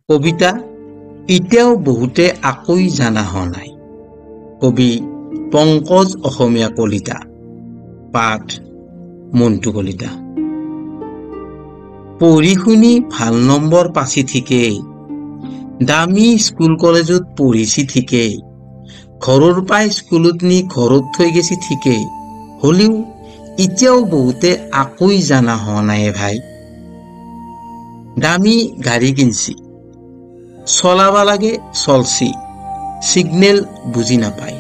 কবিতা এতিয়াও বহুতে আকৈ জানা হোৱা নাই। কবি পংকজ অসমীয়া কলিতা। পাঠ মন্টু কলিতা। পঢ়ি শুনি ভাল নম্বৰ পাছি ঠিকেই, দামী স্কুল কলেজত পঢ়িছি ঠিকেই, ঘৰৰ পাই স্কুলত নি ঘৰত থৈ গেছি ঠিকেই, হলেও এতিয়াও বহুতে আকৈ জানা হোৱা নাই ভাই। দামী গাড়ী কিনছি, চলাবা লাগে চলছি, সিগনেল বুজি নাপায়,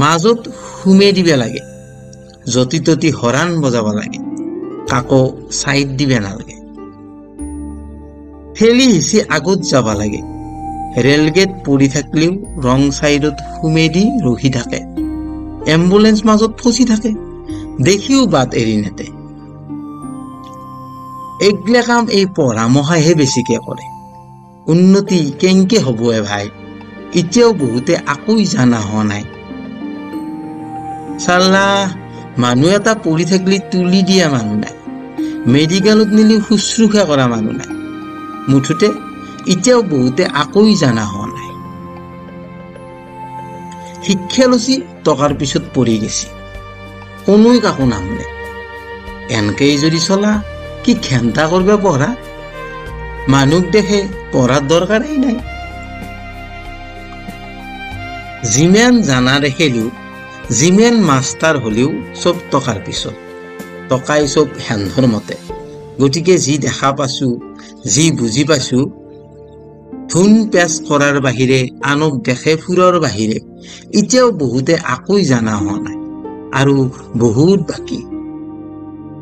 মাজত সুমে দিবে লাগে, যতি ততি হৰাণ বজাব লাগে, কাকো চাইড দিবে নালাগে, ঠেলি হিচি আগত যাব লাগে, ৰেলগেট পৰি থাকিলেও ৰং চাইডত সুমে দি ৰখি থাকে, এম্বুলেন্স মাজত ফচি থাকে, দেখিও বাট এৰি নেতে। এইগিলা কাম এই পঢ়া মহাইহে বেছিকে কৰে। উন্নতি কেংকে হব ভাই, এতিয়াও বহুতে আকৈ জানা হোৱা নাই। চাল্লা মানুহ এটা পঢ়ি থাকিলে তুলি দিয়া মানুহ নাই, মেডিকেলত নিলেও শুশ্ৰূষা কৰা মানুহ নাই, মুঠতে এতিয়াও বহুতে আকৈ জানা হোৱা নাই। শিক্ষা লচি টকাৰ পিছত পৰি গেছি, কোনোই কাকো নামনে। এনকেই যদি চলা কি ঘেণ্টা কৰবা পঢ়া, মানুহক দেখে পঢ়াৰ দৰকাৰেই নাই। যিমান জানা দেখিলেও, যিমান মাষ্টাৰ হলেও চব টকাৰ পিছত, টকাই চব হেন্ধৰ মতে। গতিকে যি দেখা পাছো, যি বুজি পাইছো, ধুন পেচ কৰাৰ বাহিৰে, আনক দেখে ফুৰৰ বাহিৰে এতিয়াও বহুতে আকৈ জানা হোৱা নাই, আৰু বহুত বাকী।